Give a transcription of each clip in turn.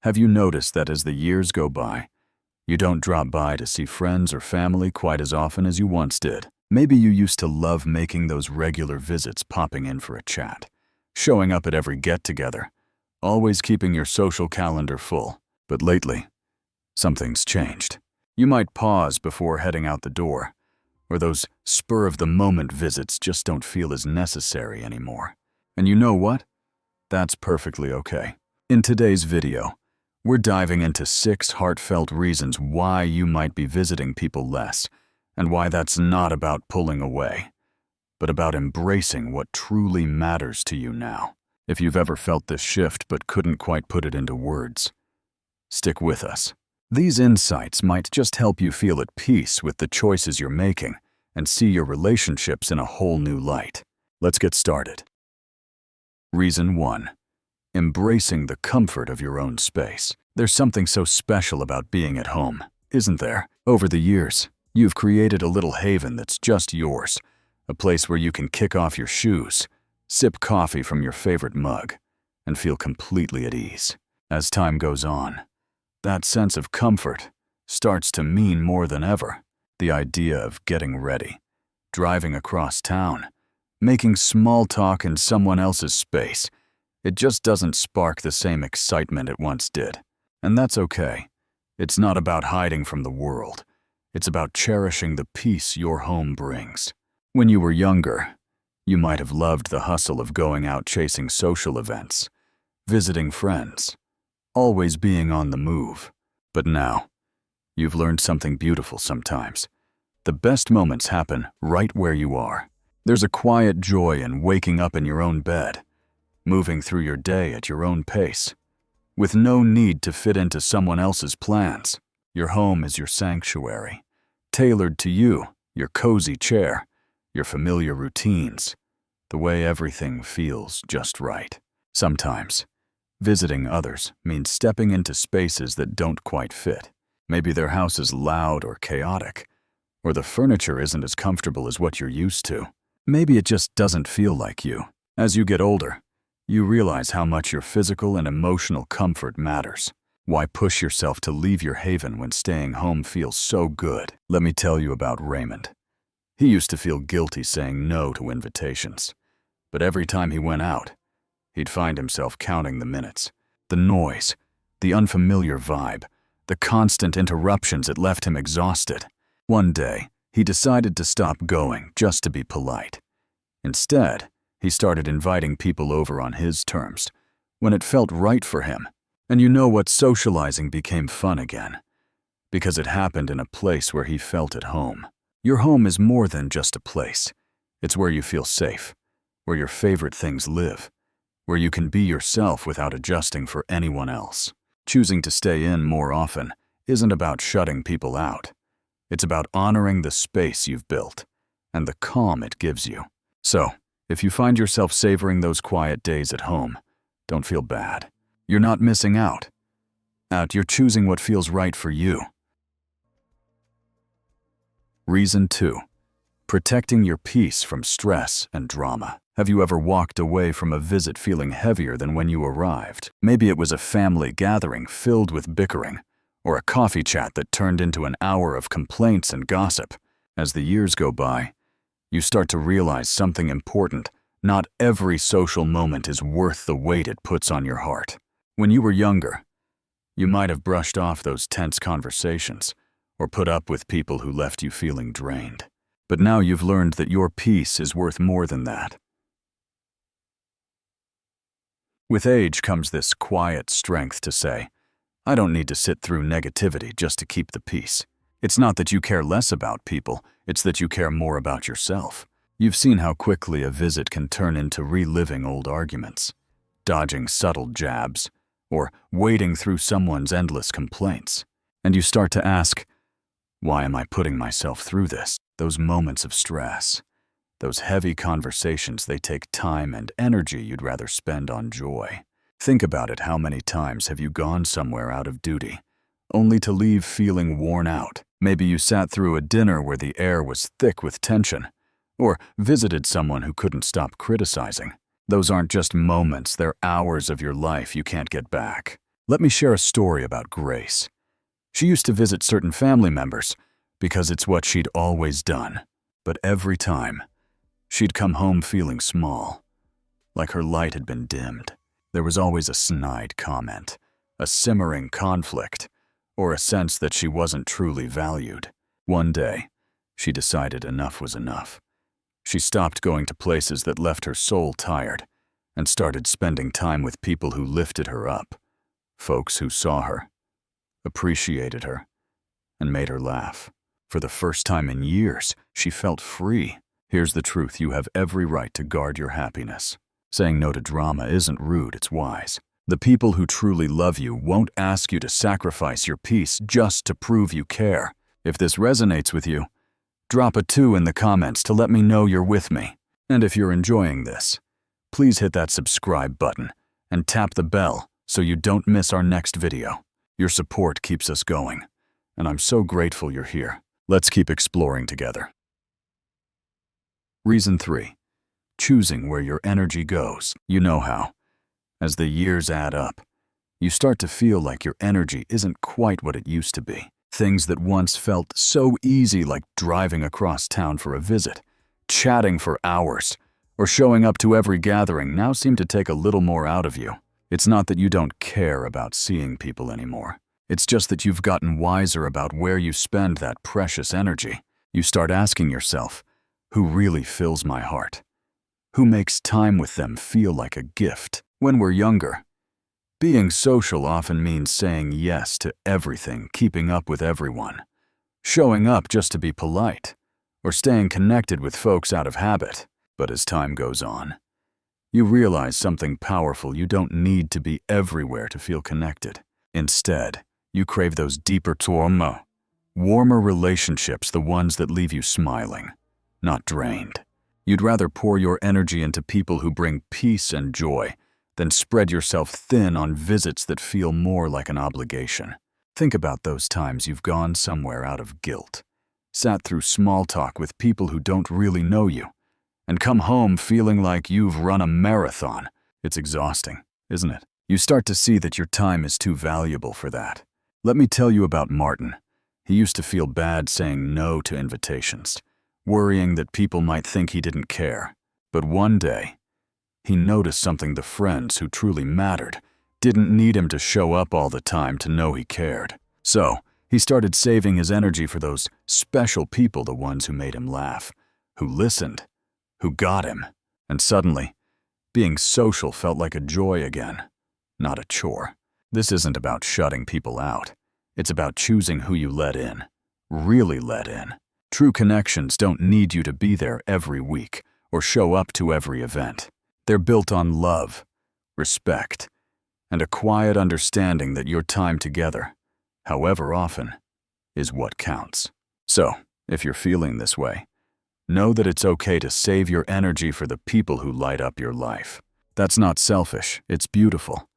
Have you noticed that as the years go by, you don't drop by to see friends or family quite as often as you once did? Maybe you used to love making those regular visits, popping in for a chat, showing up at every get-together, always keeping your social calendar full. But lately, something's changed. You might pause before heading out the door, or those spur-of-the-moment visits just don't feel as necessary anymore. And you know what? That's perfectly okay. In today's video, we're diving into 6 heartfelt reasons why you might be visiting people less, and why that's not about pulling away, but about embracing what truly matters to you now. If you've ever felt this shift but couldn't quite put it into words, stick with us. These insights might just help you feel at peace with the choices you're making and see your relationships in a whole new light. Let's get started. Reason 1. Embracing the comfort of your own space. There's something so special about being at home, isn't there? Over the years, you've created a little haven that's just yours, a place where you can kick off your shoes, sip coffee from your favorite mug, and feel completely at ease. As time goes on, that sense of comfort starts to mean more than ever. The idea of getting ready, driving across town, making small talk in someone else's space, it just doesn't spark the same excitement it once did. And that's okay. It's not about hiding from the world. It's about cherishing the peace your home brings. When you were younger, you might have loved the hustle of going out chasing social events, visiting friends, always being on the move. But now, you've learned something beautiful sometimes. The best moments happen right where you are. There's a quiet joy in waking up in your own bed, moving through your day at your own pace, with no need to fit into someone else's plans. Your home is your sanctuary, tailored to you, your cozy chair, your familiar routines, the way everything feels just right. Sometimes, visiting others means stepping into spaces that don't quite fit. Maybe their house is loud or chaotic, or the furniture isn't as comfortable as what you're used to. Maybe it just doesn't feel like you. As you get older, you realize how much your physical and emotional comfort matters. Why push yourself to leave your haven when staying home feels so good? Let me tell you about Raymond. He used to feel guilty saying no to invitations, but every time he went out, he'd find himself counting the minutes. The noise, the unfamiliar vibe, the constant interruptions, it left him exhausted. One day, he decided to stop going just to be polite. Instead, he started inviting people over on his terms, when it felt right for him. And you know what? Socializing became fun again, because it happened in a place where he felt at home. Your home is more than just a place. It's where you feel safe, where your favorite things live, where you can be yourself without adjusting for anyone else. Choosing to stay in more often isn't about shutting people out. It's about honoring the space you've built and the calm it gives you. So, if you find yourself savoring those quiet days at home, don't feel bad. You're not missing out. You're choosing what feels right for you. Reason 2. Protecting your peace from stress and drama. Have you ever walked away from a visit feeling heavier than when you arrived? Maybe it was a family gathering filled with bickering, or a coffee chat that turned into an hour of complaints and gossip. As the years go by, you start to realize something important. Not every social moment is worth the weight it puts on your heart. When you were younger, you might have brushed off those tense conversations or put up with people who left you feeling drained. But now you've learned that your peace is worth more than that. With age comes this quiet strength to say, I don't need to sit through negativity just to keep the peace. It's not that you care less about people, it's that you care more about yourself. You've seen how quickly a visit can turn into reliving old arguments, dodging subtle jabs, or wading through someone's endless complaints. And you start to ask, why am I putting myself through this? Those moments of stress, those heavy conversations, they take time and energy you'd rather spend on joy. Think about it. How many times have you gone somewhere out of duty, only to leave feeling worn out? Maybe you sat through a dinner where the air was thick with tension, or visited someone who couldn't stop criticizing. Those aren't just moments, they're hours of your life you can't get back. Let me share a story about Grace. She used to visit certain family members because it's what she'd always done. But every time, she'd come home feeling small, like her light had been dimmed. There was always a snide comment, a simmering conflict, or a sense that she wasn't truly valued. One day, she decided enough was enough. She stopped going to places that left her soul tired and started spending time with people who lifted her up, folks who saw her, appreciated her, and made her laugh. For the first time in years, she felt free. Here's the truth: you have every right to guard your happiness. Saying no to drama isn't rude, it's wise. The people who truly love you won't ask you to sacrifice your peace just to prove you care. If this resonates with you, drop a 2 in the comments to let me know you're with me. And if you're enjoying this, please hit that subscribe button and tap the bell so you don't miss our next video. Your support keeps us going, and I'm so grateful you're here. Let's keep exploring together. Reason 3. Choosing where your energy goes. You know how, as the years add up, you start to feel like your energy isn't quite what it used to be. Things that once felt so easy, like driving across town for a visit, chatting for hours, or showing up to every gathering, now seem to take a little more out of you. It's not that you don't care about seeing people anymore. It's just that you've gotten wiser about where you spend that precious energy. You start asking yourself, who really fills my heart? Who makes time with them feel like a gift? When we're younger, being social often means saying yes to everything, keeping up with everyone, showing up just to be polite, or staying connected with folks out of habit. But as time goes on, you realize something powerful: you don't need to be everywhere to feel connected. Instead, you crave those deeper, warmer relationships, the ones that leave you smiling, not drained. You'd rather pour your energy into people who bring peace and joy than spread yourself thin on visits that feel more like an obligation. Think about those times you've gone somewhere out of guilt, sat through small talk with people who don't really know you, and come home feeling like you've run a marathon. It's exhausting, isn't it? You start to see that your time is too valuable for that. Let me tell you about Martin. He used to feel bad saying no to invitations, worrying that people might think he didn't care. But one day, he noticed something: the friends who truly mattered didn't need him to show up all the time to know he cared. So, he started saving his energy for those special people, the ones who made him laugh, who listened, who got him. And suddenly, being social felt like a joy again, not a chore. This isn't about shutting people out. It's about choosing who you let in, really let in. True connections don't need you to be there every week or show up to every event. They're built on love, respect, and a quiet understanding that your time together, however often, is what counts. So, if you're feeling this way, know that it's okay to save your energy for the people who light up your life. That's not selfish, it's beautiful.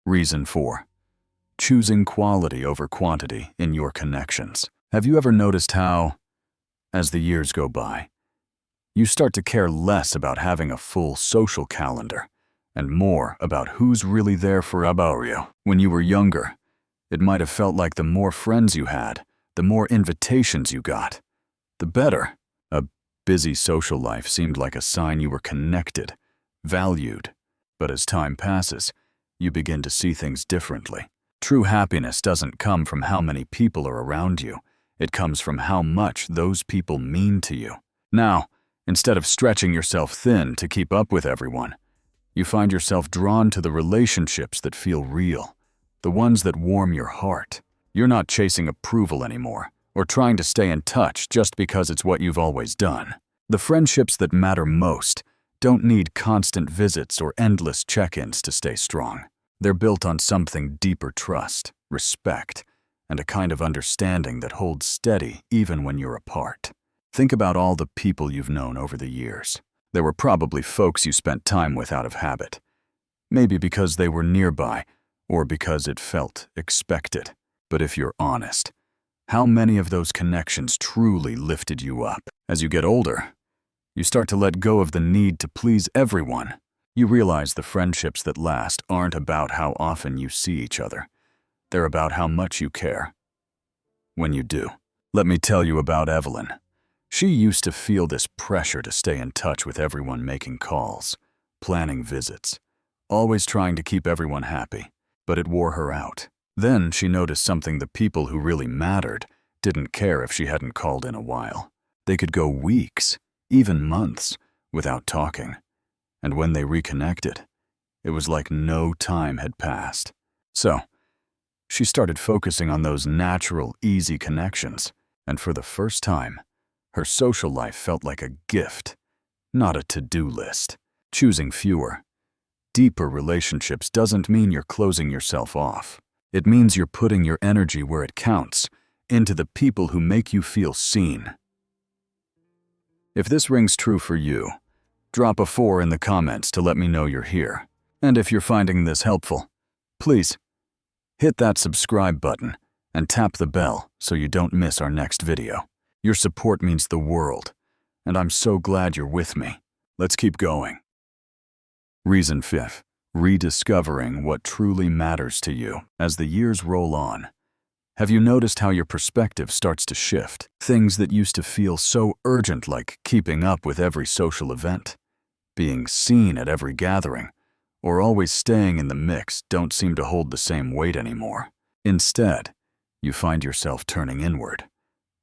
Reason 4. Choosing quality over quantity in your connections. Have you ever noticed how, as the years go by, you start to care less about having a full social calendar and more about who's really there for you? When you were younger, it might have felt like the more friends you had, the more invitations you got, the better. A busy social life seemed like a sign you were connected, valued. But as time passes, you begin to see things differently. True happiness doesn't come from how many people are around you. It comes from how much those people mean to you. Now, instead of stretching yourself thin to keep up with everyone, you find yourself drawn to the relationships that feel real, the ones that warm your heart. You're not chasing approval anymore, or trying to stay in touch just because it's what you've always done. The friendships that matter most don't need constant visits or endless check-ins to stay strong. They're built on something deeper: trust, respect, and a kind of understanding that holds steady even when you're apart. Think about all the people you've known over the years. There were probably folks you spent time with out of habit, maybe because they were nearby or because it felt expected. But if you're honest, how many of those connections truly lifted you up? As you get older, you start to let go of the need to please everyone You realize the friendships that last aren't about how often you see each other. They're about how much you care when you do. Let me tell you about Evelyn. She used to feel this pressure to stay in touch with everyone, making calls, planning visits, always trying to keep everyone happy, but it wore her out. Then she noticed something: the people who really mattered didn't care if she hadn't called in a while. They could go weeks, even months, without talking. And when they reconnected, it was like no time had passed. So, she started focusing on those natural, easy connections, and for the first time, her social life felt like a gift, not a to-do list. Choosing fewer, deeper relationships doesn't mean you're closing yourself off. It means you're putting your energy where it counts, into the people who make you feel seen. If this rings true for you, drop a 4 in the comments to let me know you're here. And if you're finding this helpful, please hit that subscribe button and tap the bell so you don't miss our next video. Your support means the world, and I'm so glad you're with me. Let's keep going. Reason 5. Rediscovering what truly matters to you. As the years roll on, have you noticed how your perspective starts to shift? Things that used to feel so urgent, like keeping up with every social event, being seen at every gathering, or always staying in the mix, don't seem to hold the same weight anymore. Instead, you find yourself turning inward,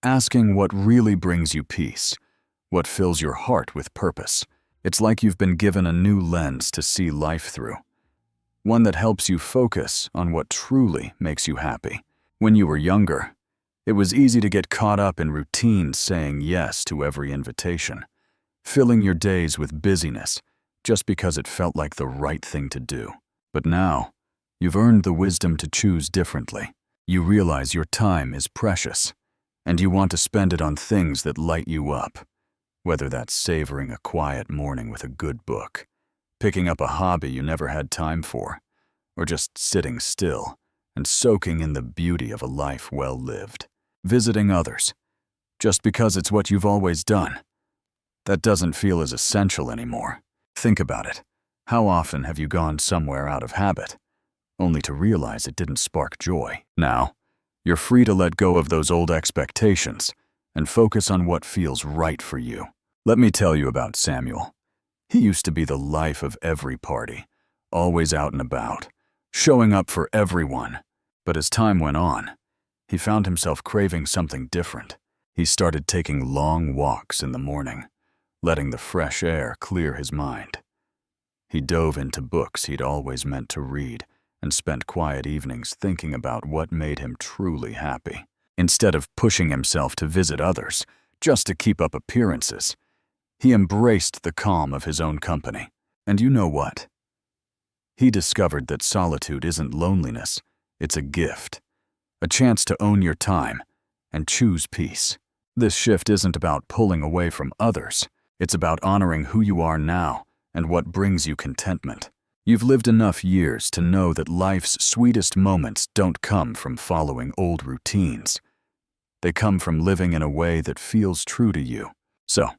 asking what really brings you peace, what fills your heart with purpose. It's like you've been given a new lens to see life through, one that helps you focus on what truly makes you happy. When you were younger, it was easy to get caught up in routines, saying yes to every invitation, filling your days with busyness just because it felt like the right thing to do. But now, you've earned the wisdom to choose differently. You realize your time is precious, and you want to spend it on things that light you up, whether that's savoring a quiet morning with a good book, picking up a hobby you never had time for, or just sitting still and soaking in the beauty of a life well lived. Visiting others, just because it's what you've always done, that doesn't feel as essential anymore. Think about it. How often have you gone somewhere out of habit, only to realize it didn't spark joy? Now, you're free to let go of those old expectations and focus on what feels right for you. Let me tell you about Samuel. He used to be the life of every party, always out and about, showing up for everyone. But as time went on, he found himself craving something different. He started taking long walks in the morning, letting the fresh air clear his mind. He dove into books he'd always meant to read and spent quiet evenings thinking about what made him truly happy. Instead of pushing himself to visit others just to keep up appearances, he embraced the calm of his own company. And you know what? He discovered that solitude isn't loneliness, it's a gift, a chance to own your time and choose peace. This shift isn't about pulling away from others, it's about honoring who you are now and what brings you contentment. You've lived enough years to know that life's sweetest moments don't come from following old routines. They come from living in a way that feels true to you. So,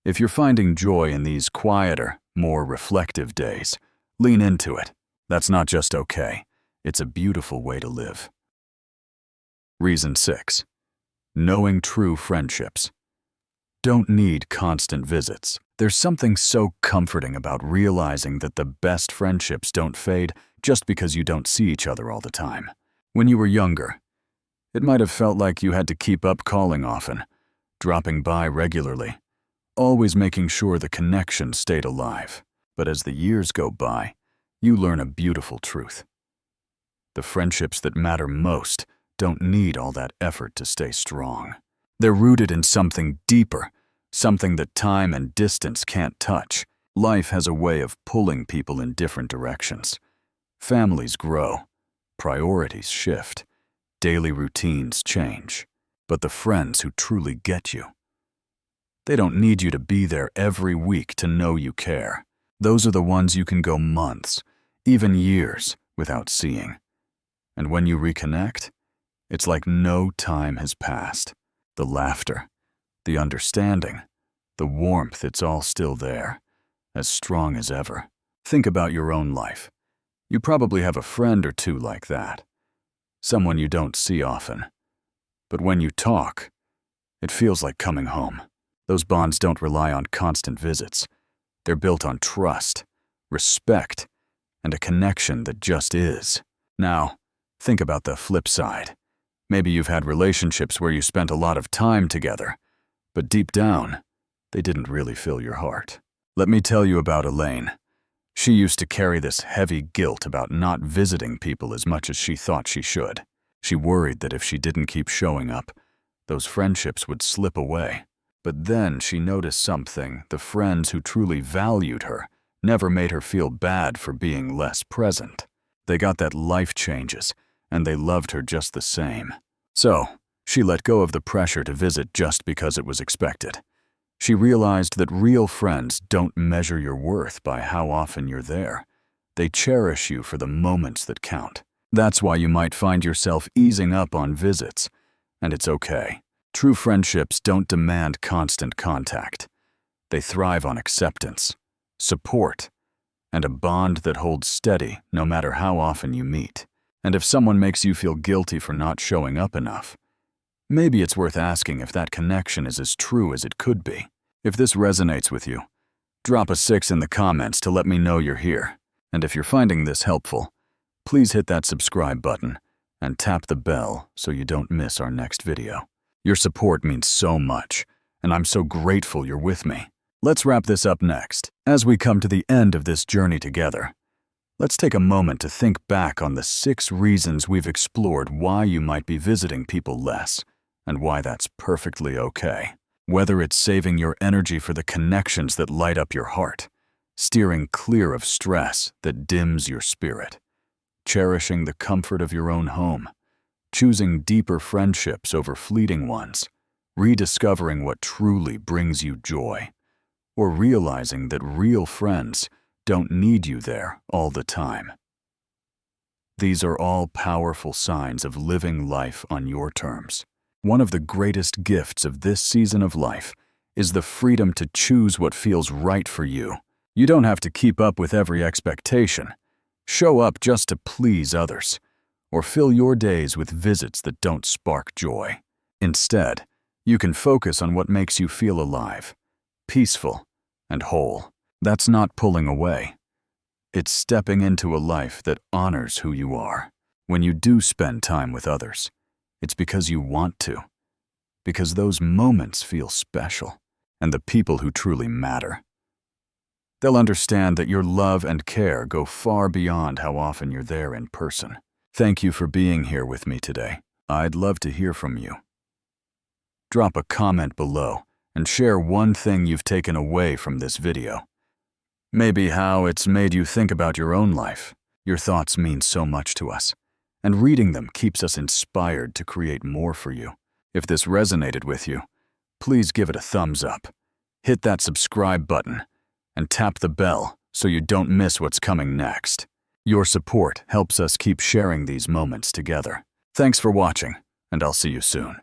if you're finding joy in these quieter, more reflective days, lean into it. That's not just okay, it's a beautiful way to live. Reason 6. Knowing true friendships. Don't need constant visits. There's something so comforting about realizing that the best friendships don't fade just because you don't see each other all the time. When you were younger, it might have felt like you had to keep up calling often, dropping by regularly, always making sure the connection stayed alive. But as the years go by, you learn a beautiful truth. The friendships that matter most don't need all that effort to stay strong. They're rooted in something deeper, something that time and distance can't touch. Life has a way of pulling people in different directions. Families grow, priorities shift, daily routines change. But the friends who truly get you, they don't need you to be there every week to know you care. Those are the ones you can go months, even years, without seeing. And when you reconnect, it's like no time has passed. The laughter, the understanding, the warmth, it's all still there, as strong as ever. Think about your own life. You probably have a friend or two like that. Someone you don't see often. But when you talk, it feels like coming home. Those bonds don't rely on constant visits. They're built on trust, respect, and a connection that just is. Now, think about the flip side. Maybe you've had relationships where you spent a lot of time together, but deep down, they didn't really fill your heart. Let me tell you about Elaine. She used to carry this heavy guilt about not visiting people as much as she thought she should. She worried that if she didn't keep showing up, those friendships would slip away. But then she noticed something: the friends who truly valued her never made her feel bad for being less present. They got that life changes, and they loved her just the same. So, she let go of the pressure to visit just because it was expected. She realized that real friends don't measure your worth by how often you're there. They cherish you for the moments that count. That's why you might find yourself easing up on visits, and it's okay. True friendships don't demand constant contact. They thrive on acceptance, support, and a bond that holds steady no matter how often you meet. And if someone makes you feel guilty for not showing up enough, maybe it's worth asking if that connection is as true as it could be. If this resonates with you, drop a 6 in the comments to let me know you're here. And if you're finding this helpful, please hit that subscribe button and tap the bell so you don't miss our next video. Your support means so much, and I'm so grateful you're with me. Let's wrap this up next. As we come to the end of this journey together, let's take a moment to think back on the 6 reasons we've explored why you might be visiting people less, and why that's perfectly okay. Whether it's saving your energy for the connections that light up your heart, steering clear of stress that dims your spirit, cherishing the comfort of your own home, choosing deeper friendships over fleeting ones, rediscovering what truly brings you joy, or realizing that real friends don't need you there all the time. These are all powerful signs of living life on your terms. One of the greatest gifts of this season of life is the freedom to choose what feels right for you. You don't have to keep up with every expectation, show up just to please others, or fill your days with visits that don't spark joy. Instead, you can focus on what makes you feel alive, peaceful, and whole. That's not pulling away. It's stepping into a life that honors who you are. When you do spend time with others, it's because you want to, because those moments feel special, and the people who truly matter. They'll understand that your love and care go far beyond how often you're there in person. Thank you for being here with me today. I'd love to hear from you. Drop a comment below and share one thing you've taken away from this video. Maybe how it's made you think about your own life. Your thoughts mean so much to us, and reading them keeps us inspired to create more for you. If this resonated with you, please give it a thumbs up, hit that subscribe button, and tap the bell so you don't miss what's coming next. Your support helps us keep sharing these moments together. Thanks for watching, and I'll see you soon.